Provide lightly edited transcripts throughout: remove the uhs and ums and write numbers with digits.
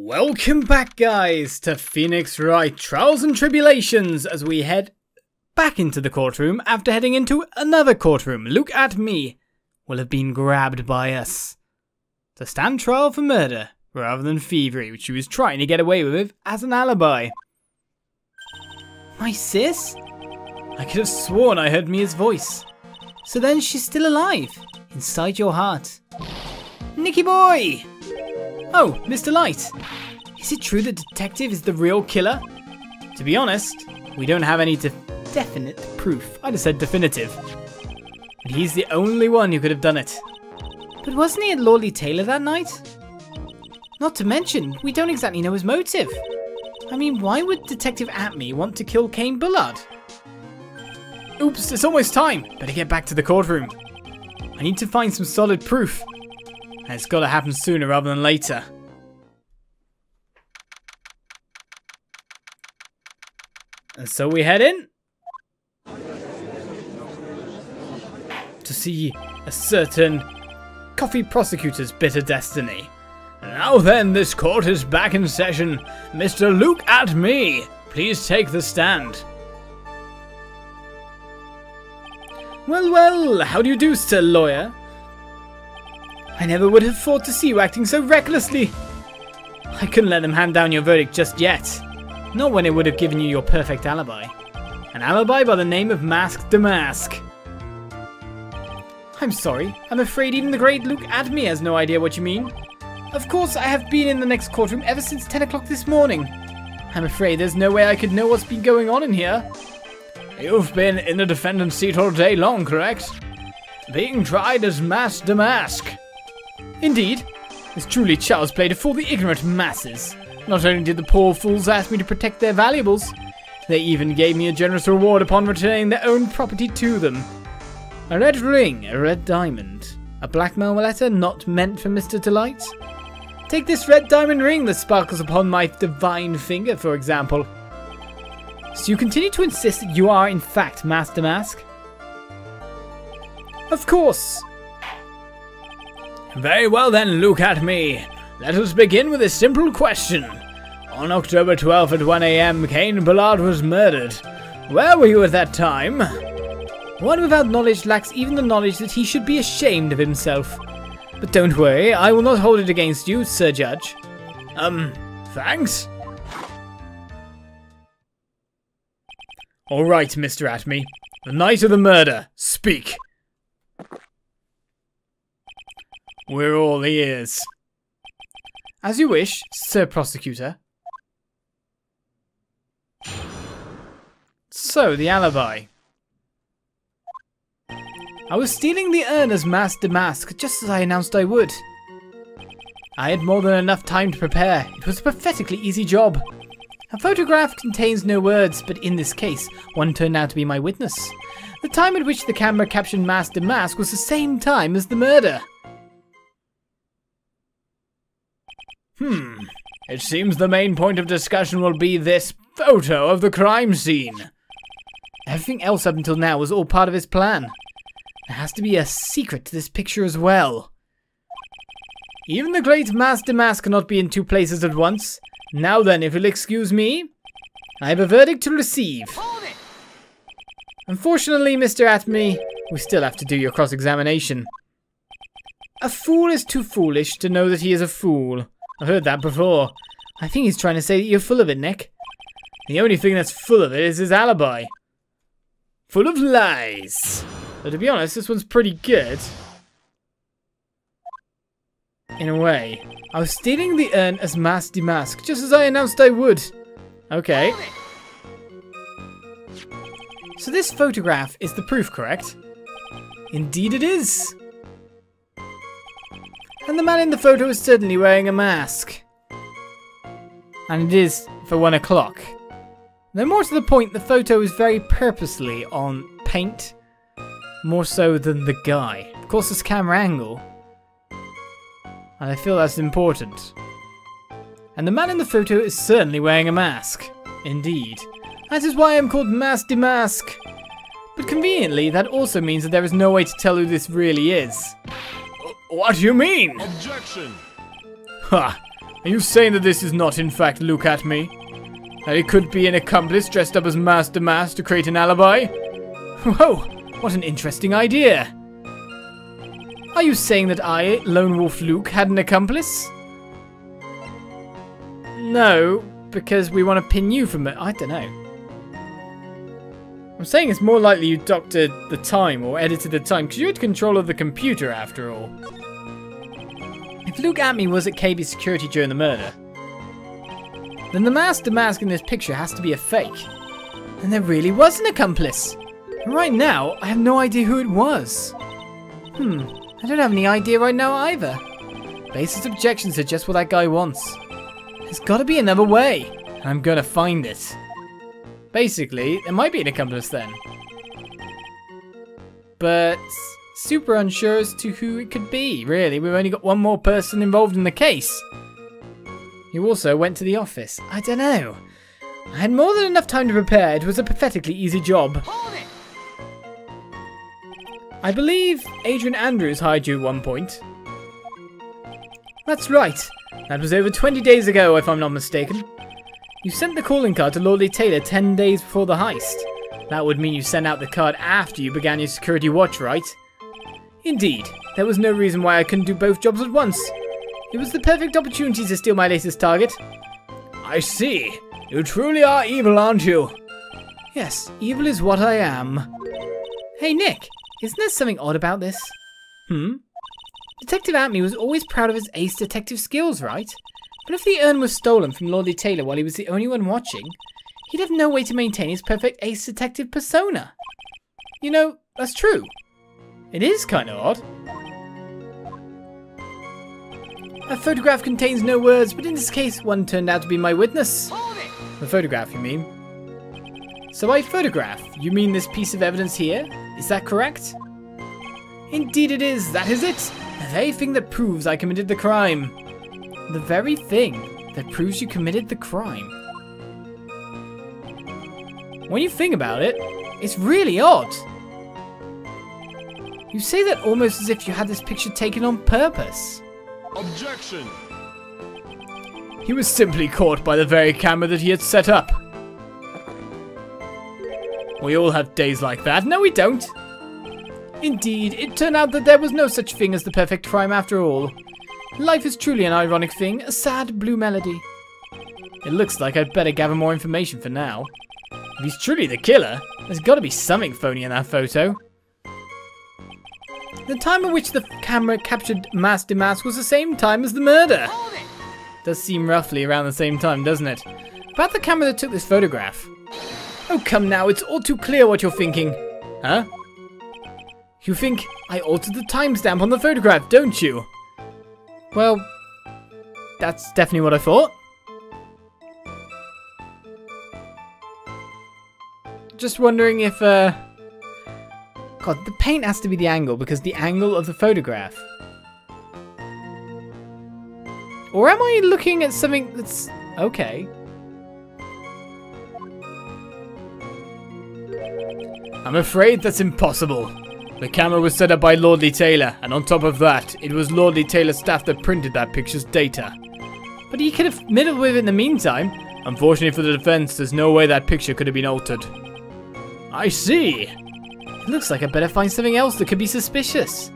Welcome back, guys, to Phoenix Wright, Trials and Tribulations, as we head back into the courtroom after heading into another courtroom. Luke Atmey will have been grabbed by us to stand trial for murder rather than thievery, which she was trying to get away with as an alibi. My sis? I could have sworn I heard Mia's voice. So then she's still alive, inside your heart. Nicky boy! Oh, Mr. Light. Is it true the detective is the real killer? To be honest, we don't have any definite proof. I just said definitive. But he's the only one who could have done it. But wasn't he at Lordly Taylor that night? Not to mention, we don't exactly know his motive. I mean, why would Detective Atmey want to kill Kane Bullard? Oops, it's almost time. Better get back to the courtroom. I need to find some solid proof. And it's got to happen sooner rather than later. And so we head in to see a certain coffee prosecutor's bitter destiny. Now then, this court is back in session. Mr. Luke Atmey, please take the stand. Well, how do you do, sir lawyer? I never would have thought to see you acting so recklessly. I couldn't let them hand down your verdict just yet. Not when it would have given you your perfect alibi. An alibi by the name of Mask Damask. I'm sorry. I'm afraid even the great Luke Atmey has no idea what you mean. Of course, I have been in the next courtroom ever since 10 o'clock this morning. I'm afraid there's no way I could know what's been going on in here. You've been in the defendant's seat all day long, correct? Being tried as Mask Damask. Indeed. It's truly child's play to fool the ignorant masses. Not only did the poor fools ask me to protect their valuables, they even gave me a generous reward upon returning their own property to them. A red ring, a red diamond. A blackmail letter not meant for Mr. Delight? Take this red diamond ring that sparkles upon my divine finger, for example. So you continue to insist that you are in fact Mask Damask? Of course! Very well then, Luke Atmey. Let us begin with a simple question. On October 12th at 1 AM, Kane Bullard was murdered. Where were you at that time? One without knowledge lacks even the knowledge that he should be ashamed of himself. But don't worry, I will not hold it against you, Sir Judge. Thanks? Alright, Mr. Atmey. The night of the murder. Speak. We're all ears. As you wish, Sir Prosecutor. So, the alibi. I was stealing the urn as Mask Damask, just as I announced I would. I had more than enough time to prepare. It was a pathetically easy job. A photograph contains no words, but in this case, one turned out to be my witness. The time at which the camera captured Mask Damask was the same time as the murder. It seems the main point of discussion will be this photo of the crime scene. Everything else up until now was all part of his plan. There has to be a secret to this picture as well. Even the great Mask Damask cannot be in two places at once. Now then, if you'll excuse me, I have a verdict to receive. Hold it. Unfortunately, Mr. Atmey, we still have to do your cross-examination. A fool is too foolish to know that he is a fool. I've heard that before. I think he's trying to say that you're full of it, Nick. The only thing that's full of it is his alibi. Full of lies. But to be honest, this one's pretty good. In a way. I was stealing the urn as Mask Damask, just as I announced I would. Okay. So this photograph is the proof, correct? Indeed it is. And the man in the photo is certainly wearing a mask. And it is for 1 o'clock. Though more to the point, the photo is very purposely on paint. More so than the guy. Of course, it's camera angle. And I feel that's important. And the man in the photo is certainly wearing a mask. Indeed. That is why I'm called Mask Damask. But conveniently, that also means that there is no way to tell who this really is. What do you mean? Objection! Ha! Are you saying that this is not in fact Luke Atmey? That he could be an accomplice dressed up as Master Mask to create an alibi? Whoa, what an interesting idea. Are you saying that I, Lone Wolf Luke, had an accomplice? No, because we want to pin you from it. I don't know. I'm saying it's more likely you doctored the time or edited the time because you had control of the computer after all. If Luke Atmey was at KB security during the murder, then the Master Mask in this picture has to be a fake. And there really was an accomplice. And right now, I have no idea who it was. I don't have any idea right now either. Basis objections are just what that guy wants. There's gotta be another way. And I'm gonna find it. Basically, there might be an accomplice then. But super unsure as to who it could be, really. We've only got one more person involved in the case. You also went to the office. I don't know. I had more than enough time to prepare. It was a pathetically easy job. I believe Adrian Andrews hired you at one point. That's right. That was over 20 days ago, if I'm not mistaken. You sent the calling card to Lordly Taylor 10 days before the heist. That would mean you sent out the card after you began your security watch, right? Indeed. There was no reason why I couldn't do both jobs at once. It was the perfect opportunity to steal my latest target. I see. You truly are evil, aren't you? Yes, evil is what I am. Hey, Nick. Isn't there something odd about this? Detective Atmey was always proud of his ace detective skills, right? But if the urn was stolen from Lordly Taylor while he was the only one watching, he'd have no way to maintain his perfect ace detective persona. You know, that's true. It is kind of odd. A photograph contains no words, but in this case, one turned out to be my witness. The photograph, you mean? So by photograph, you mean this piece of evidence here? Is that correct? Indeed it is, that is it! The very thing that proves I committed the crime. The very thing that proves you committed the crime. When you think about it, it's really odd. You say that almost as if you had this picture taken on purpose. Objection! He was simply caught by the very camera that he had set up. We all have days like that. No, we don't. Indeed, it turned out that there was no such thing as the perfect crime after all. Life is truly an ironic thing, a sad blue melody. It looks like I'd better gather more information for now. If he's truly the killer, there's got to be something phony in that photo. The time at which the camera captured Master Mask was the same time as the murder. Does seem roughly around the same time, doesn't it? About the camera that took this photograph. Oh, come now, it's all too clear what you're thinking. Huh? You think I altered the timestamp on the photograph, don't you? Well, that's definitely what I thought. Just wondering if, God, the paint has to be the angle because the angle of the photograph. Or am I looking at something that's... okay. I'm afraid that's impossible. The camera was set up by Lordly Taylor, and on top of that, it was Lordly Taylor's staff that printed that picture's data. But he could have meddled with it in the meantime. Unfortunately for the defense, there's no way that picture could have been altered. I see. It looks like I better find something else that could be suspicious.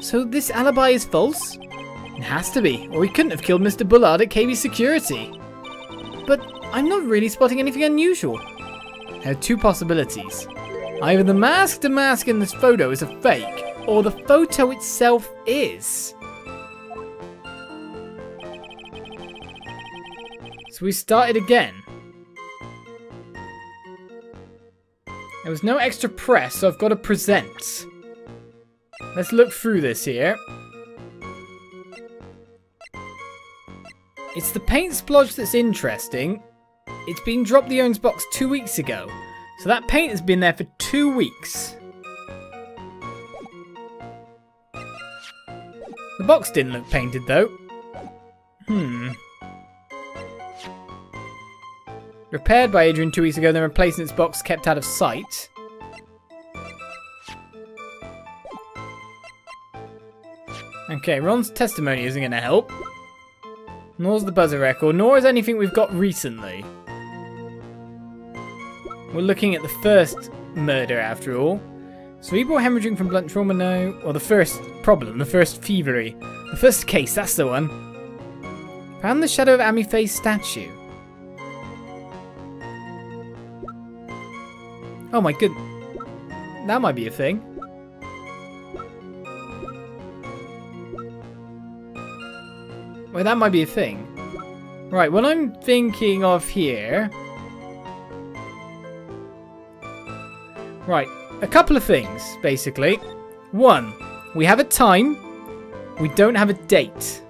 So this alibi is false? It has to be, or he couldn't have killed Mr. Bullard at KB Security. But I'm not really spotting anything unusual. There are two possibilities. Either the mask in this photo is a fake, or the photo itself is. So we started again. There was no extra press, so I've got to present. Let's look through this here. It's the paint splodge that's interesting. It's been dropped the owns box 2 weeks ago. So that paint has been there for 2 weeks. The box didn't look painted though. Repaired by Adrian 2 weeks ago, then replaced in its box, kept out of sight. Okay, Ron's testimony isn't going to help. Nor's the buzzer record, nor is anything we've got recently. We're looking at the first murder after all. Cerebral hemorrhaging from blunt trauma, no. Or the first problem, the first thievery. The first case, that's the one. Found the shadow of Amy Faye's statue. Oh my good. That might be a thing. Well, that might be a thing. Right, what I'm thinking of here... Right, a couple of things, basically. One, we have a time. We don't have a date.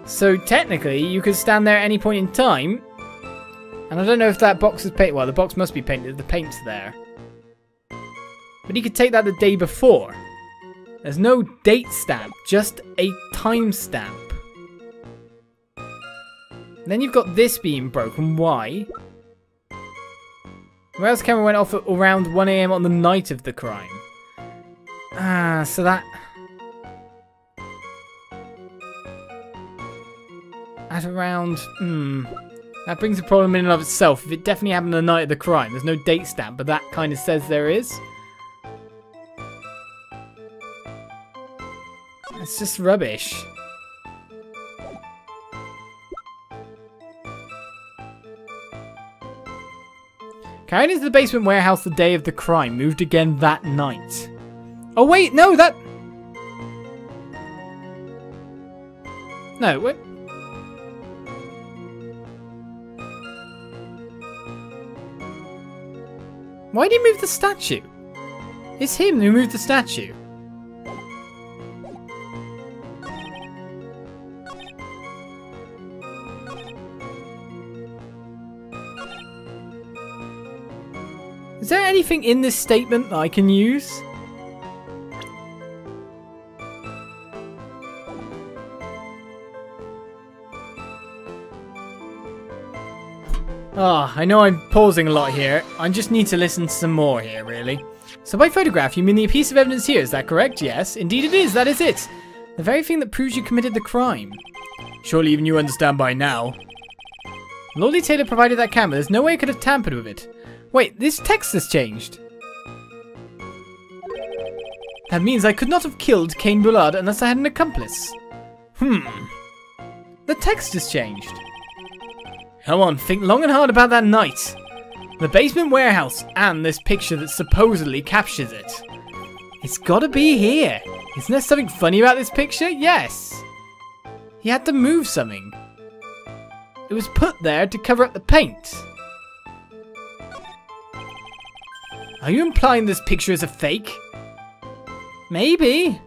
So, technically, you could stand there at any point in time. And I don't know if that box is painted. Well, the box must be painted if the paint's there. But you could take that the day before. There's no date stamp, just a time stamp. Then you've got this being broken. Why? Rail's camera went off at around 1 AM on the night of the crime. Ah, so that... At around... That brings a problem in and of itself. If it definitely happened the night of the crime, there's no date stamp, but that kind of says there is. It's just rubbish. Carried into the basement warehouse the day of the crime. Moved again that night. Oh wait, no, that... No, wait. Why did he move the statue? It's him who moved the statue. Is there anything in this statement that I can use? I know I'm pausing a lot here. I just need to listen to some more here, really. So by photograph, you mean the piece of evidence here, is that correct? Yes, indeed it is, that is it. The very thing that proves you committed the crime. Surely even you understand by now. Lawley Taylor provided that camera. There's no way I could have tampered with it. Wait, this text has changed. That means I could not have killed Cain Bullard unless I had an accomplice. The text has changed. Come on, think long and hard about that night. The basement warehouse and this picture that supposedly captures it. It's gotta be here. Isn't there something funny about this picture? Yes. He had to move something. It was put there to cover up the paint. Are you implying this picture is a fake? Maybe.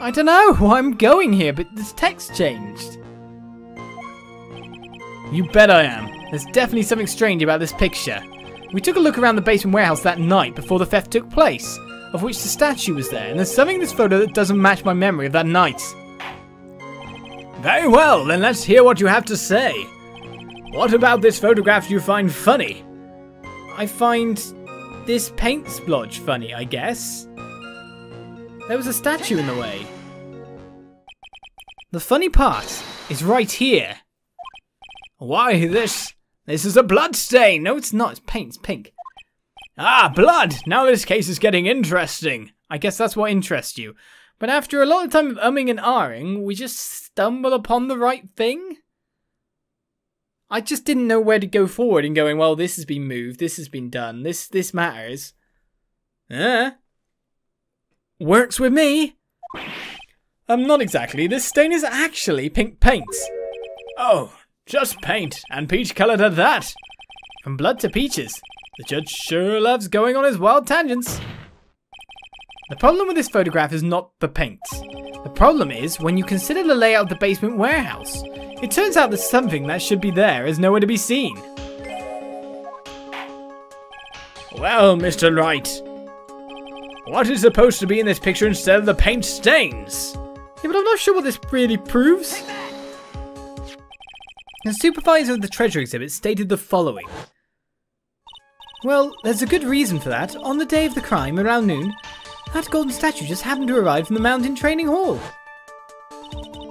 I don't know where I'm going here, but this text changed. You bet I am. There's definitely something strange about this picture. We took a look around the basement warehouse that night before the theft took place, of which the statue was there, and there's something in this photo that doesn't match my memory of that night. Very well, then let's hear what you have to say. What about this photograph do you find funny? I find this paint splodge funny, I guess. There was a statue in the way. The funny part is right here. Why, this is a blood stain. No, it's not. It's paint. It's pink. Ah, blood. Now this case is getting interesting. I guess that's what interests you. But after a lot of time of umming and ahhing, we just stumble upon the right thing? I just didn't know where to go forward and going, well, this has been moved. This has been done. This matters. Works with me. Not exactly. This stain is actually pink paint. Oh. Just paint, and peach-coloured at that. From blood to peaches. The judge sure loves going on his wild tangents. The problem with this photograph is not the paint. The problem is when you consider the layout of the basement warehouse. It turns out that something that should be there is nowhere to be seen. Well, Mr. Wright, what is supposed to be in this picture instead of the paint stains? Yeah, but I'm not sure what this really proves. The supervisor of the treasure exhibit stated the following. Well, there's a good reason for that. On the day of the crime, around noon, that golden statue just happened to arrive from the mountain training hall.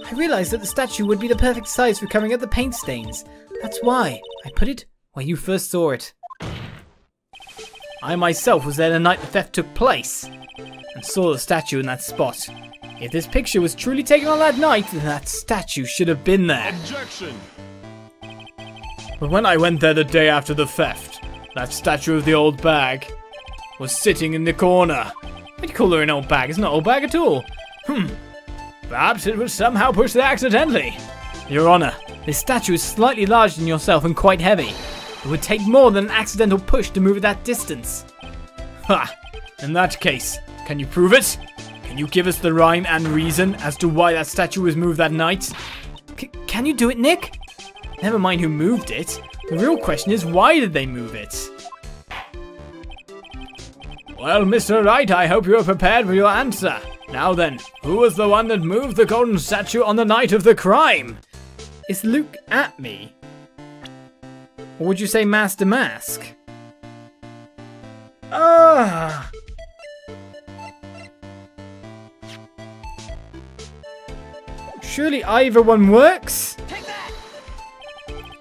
I realised that the statue would be the perfect size for covering up the paint stains. That's why I put it where you first saw it. I myself was there the night the theft took place and saw the statue in that spot. If this picture was truly taken on that night, then that statue should have been there. Objection! But when I went there the day after the theft, that statue of the old bag was sitting in the corner. Why do you call her an old bag? It's not an old bag at all. Perhaps it was somehow pushed there accidentally. Your Honour, this statue is slightly larger than yourself and quite heavy. It would take more than an accidental push to move it that distance. Ha! In that case, can you prove it? Can you give us the rhyme and reason as to why that statue was moved that night? Can you do it, Nick? Never mind who moved it. The real question is, why did they move it? Well, Mr. Wright, I hope you are prepared for your answer. Now then, who was the one that moved the golden statue on the night of the crime? It's Luke Atmey. Or would you say Master Mask? Surely either one works? Take that!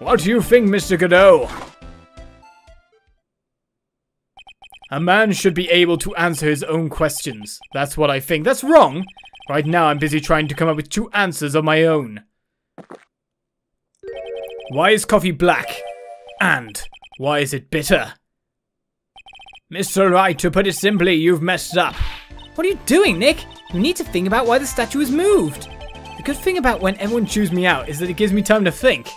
What do you think, Mr. Godot? A man should be able to answer his own questions. That's what I think. That's wrong. Right now I'm busy trying to come up with 2 answers of my own. Why is coffee black? And why is it bitter? Mr. Wright, to put it simply, you've messed up. What are you doing, Nick? You need to think about why the statue was moved. The good thing about when everyone chews me out is that it gives me time to think.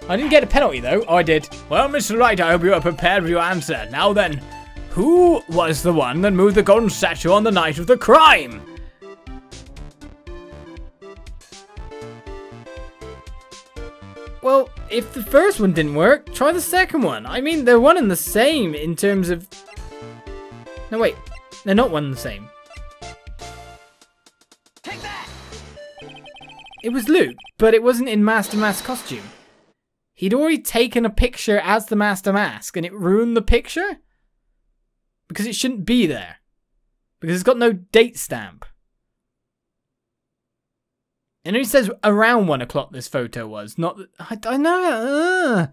I didn't get a penalty though. Oh, I did. Well, Mr. Wright, I hope you are prepared for your answer. Now then, who was the one that moved the golden statue on the night of the crime? Well, if the first one didn't work, try the second one. I mean, they're one and the same in terms of... No, wait. They're not one and the same. Take that! It was Luke, but it wasn't in Master Mask's costume. He'd already taken a picture as the Master Mask, and it ruined the picture? Because it shouldn't be there. Because it's got no date stamp. And it says around 1 o'clock this photo was, not... I don't know.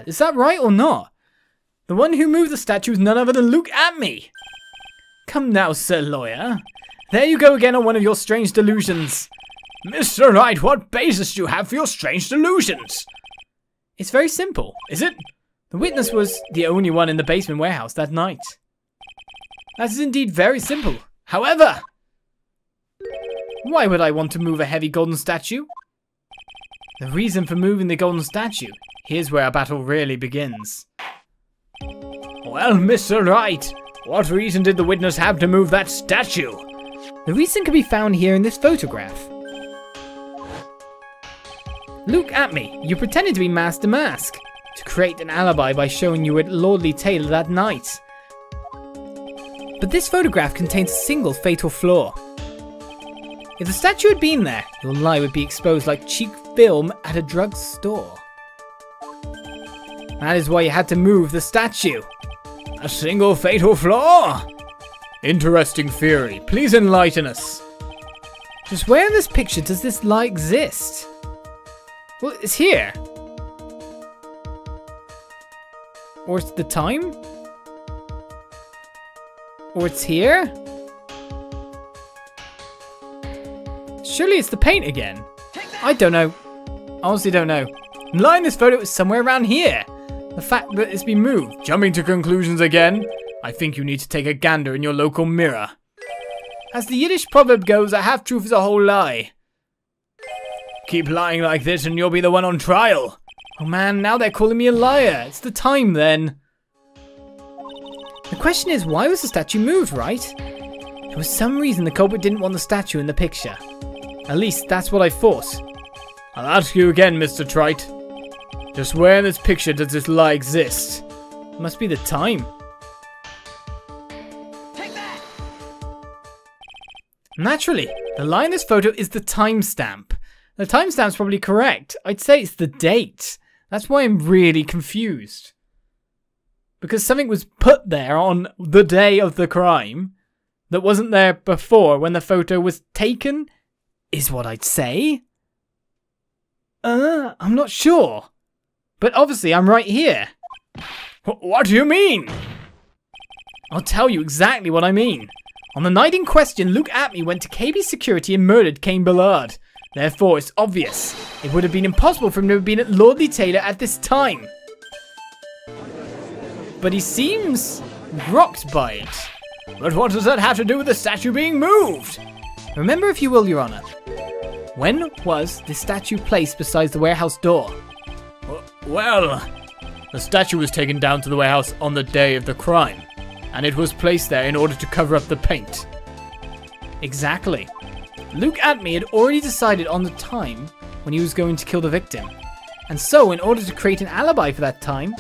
Is that right or not? The one who moved the statue is none other than Luke Atmey. Come now, Sir Lawyer. There you go again on one of your strange delusions. Mr. Wright, what basis do you have for your strange delusions? It's very simple, is it? The witness was the only one in the basement warehouse that night. That is indeed very simple. However... why would I want to move a heavy golden statue? The reason for moving the golden statue. Here's where our battle really begins. Well, Mr. Wright, what reason did the witness have to move that statue? The reason can be found here in this photograph. Luke Atmey, you pretended to be Master Mask to create an alibi by showing you at Lordly Taylor that night. But this photograph contains a single fatal flaw. If the statue had been there, your lie would be exposed like cheap film at a drugstore. That is why you had to move the statue. A single fatal flaw? Interesting theory. Please enlighten us. Just where in this picture does this lie exist? Well, it's here. Or it's the time? Or it's here? Surely it's the paint again. I don't know. Honestly don't know. The lie in this photo is somewhere around here. The fact that it's been moved. Jumping to conclusions again, I think you need to take a gander in your local mirror. As the Yiddish proverb goes, a half-truth is a whole lie. Keep lying like this and you'll be the one on trial. Oh man, now they're calling me a liar. It's the time then. The question is, why was the statue moved, right? There was some reason the culprit didn't want the statue in the picture. At least that's what I thought. I'll ask you again, Mr. Trite. Just where in this picture does this lie exist? It must be the time. Take that! Naturally, the lie in this photo is the timestamp. The timestamp's probably correct. I'd say it's the date. That's why I'm really confused. Because something was put there on the day of the crime that wasn't there before when the photo was taken. is what I'd say. I'm not sure. But obviously I'm right here. What do you mean? I'll tell you exactly what I mean. On the night in question, Luke Atmey went to KB's security and murdered Cain Ballard. Therefore, it's obvious. It would have been impossible for him to have been at Lordly Taylor at this time. But he seems rocked by it. But what does that have to do with the statue being moved? Remember, if you will, Your Honor. When was the statue placed beside the warehouse door? Well, the statue was taken down to the warehouse on the day of the crime, and it was placed there in order to cover up the paint. Exactly. Luke Atmey had already decided on the time when he was going to kill the victim, and so in order to create an alibi for that time,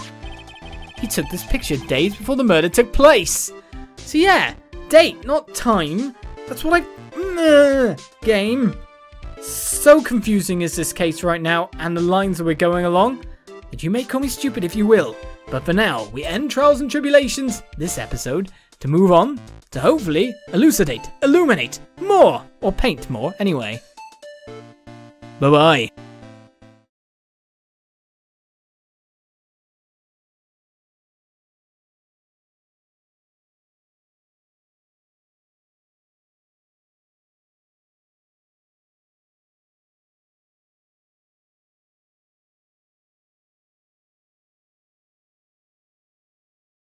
he took this picture days before the murder took place. So yeah, date, not time. That's what game. So confusing is this case right now, and the lines that we're going along, that you may call me stupid if you will. But for now, we end Trials and Tribulations, this episode, to move on to hopefully elucidate, illuminate more, or paint more anyway. Bye-bye.